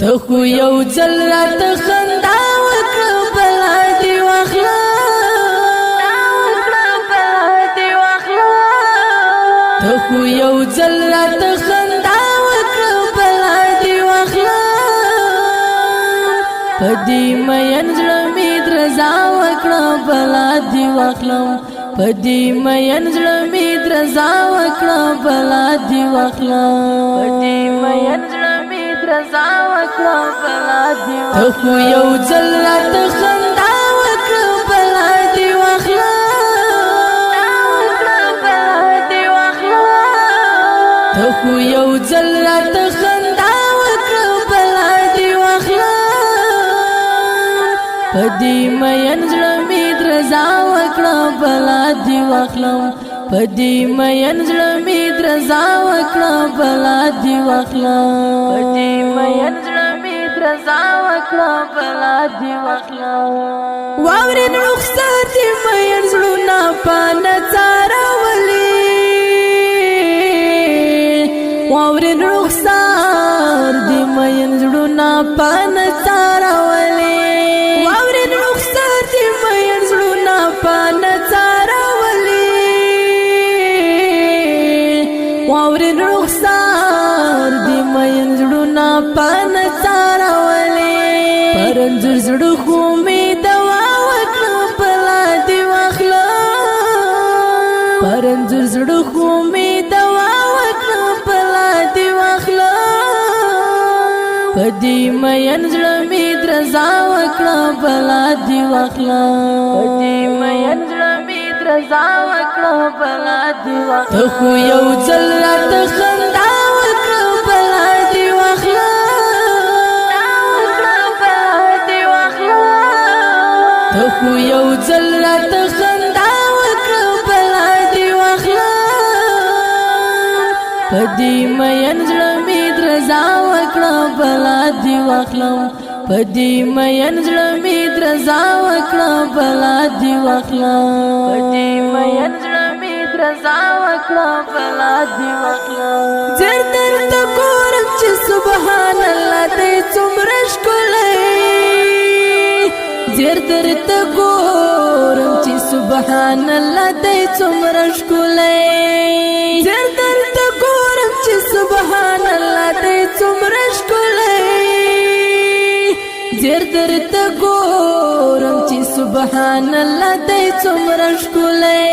ته خو یو ځل راته خندا وکړه بلا دې واخله ته خو یو ځل راته خندا وکړه بلا دې واخله په دې مین زړه مې درزا وکړه بلا دې واخله په دې مین زړه مې درزا وکړه بلا دې واخله په دې مین زړه مې درزا وکړه بلا دې واخله ته خو یو ځل راته خندا وکړه بلا دې واخله ته خو یو ځل راته خندا وکړه بلا دې واخله په دې مین زړه مې درزا وکړه بلا دې واخله په دې مین زړه مې درزا وکړه بلا دې واخله په دې مین زړه مې درزا وکړه بلا دې واخله واورین رخصت دې مین زړونه په نڅارولي واورین رخصت دې مین زړونه په نڅارولي واورین رخصت دې مین زړونه په نڅارولي واورین رخصت دې مین زړونه په نڅارولي پرنځر زړه خو مې دوا وکړه بلا دې واخله پرنځر زړه خو مې دوا وکړه بلا دې واخله په دې مین زړه مې درزا وکړه بلا دې واخله په دې مین زړه مې درزا وکړه بلا دې واخله ته خو یو ځل راته خندا وکړه بلا دې واخله ته خو یو ځل راته خندا وکړه بلا دې واخله په دې مین زړه مې درزا وکړه بلا دې واخله په دې مین زړه مې درزا وکړه بلا دې واخله په دې مین زړه مې درزا وکړه بلا دې واخله زر درته ګورم چې سبحان الله دې څومره ښکلی زر درته ګورم چې سبحان الله دې څومره ښکلی زر درته ګورم چې سبحان الله دې څومره ښکلی زر درته ګورم چې سبحان الله دې څومره ښکلی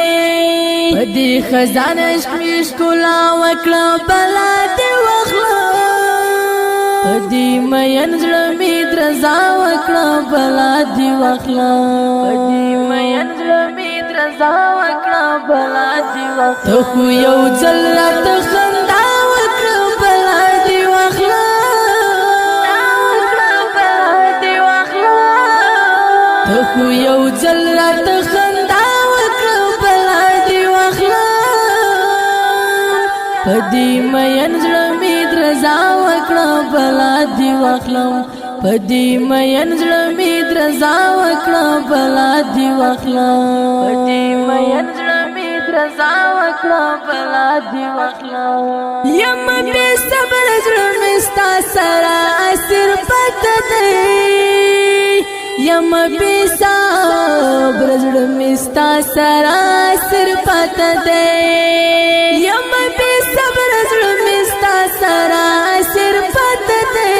په دې خزانه عشق مې ښکلا وکړه بلا دې واخله په دې مین زړه مې درزا وکړه بلا دې واخله په دې مین زړه مې درزا وکړه بلا دې واخله ته خو یو ځل راته خندا وکړه بلا دې واخله ته خو یو ځل راته خندا وکړه بلا دې واخله په دې مین زړه مې درزا وکړه بلا دې واخله په دې مین زړه مې درزا وکړه بلا دې واخله په دې مین زړه مې درزا وکړه بلا دې واخله یم بې صبر زړه مې ستا سره اسیر پته دی یم بې صبر زړه مې ستا سره اسیر پته دی یم بې صبر زړه مې ستا سره اسیر پته دی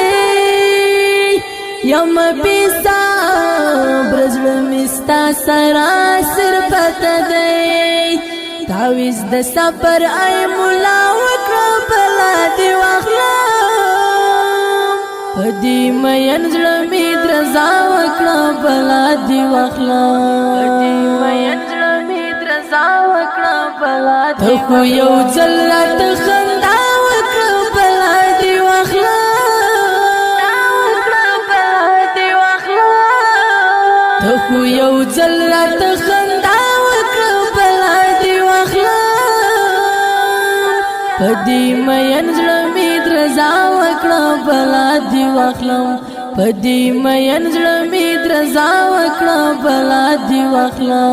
یم بې صبر زړه مې ستا سره اسیر پته دی تعویذ د صبر ای مولا وکړه بلا دې واخله په دې مین زړه مې درزا وکړه بلا دې واخله په دې مین زړه مې درزا وکړه بلا دې واخله ته خو یو ځل راته خندا وکړه بلا دې واخله ته خو یو ځل راته خندا وکړه بلا دې واخله په دې مین زړه مې درزا وکړه بلا دې واخله په دې مین زړه مې درزا وکړه بلا دې واخله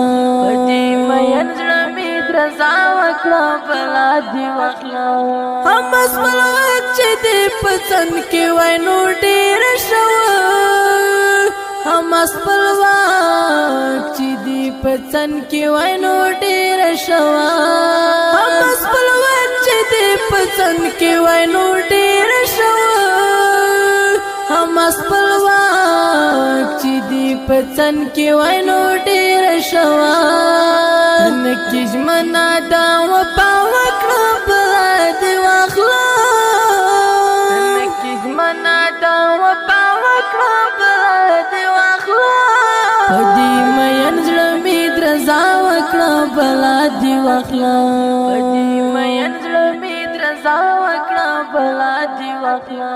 په دې مین زړه مې درزا وکړه بلا دې واخله هم اسمل چې دې پسند کې وای نو ډېر پڅن کې وای نو ډیر شوا هم خپلوان چې دې پڅن کې وای نو ډیر شوا هم خپلوان چې دې پڅن کې وای نو ډیر شوا نکیش منا دا و پاوکړه بلاد واخلا نکیش منا دا و پاوکړه بلاد واخلا پدې مېن زړه می درزا وکړه بلاد واخلا پدې مېن زړه می درزا وکړه بلاد واخلا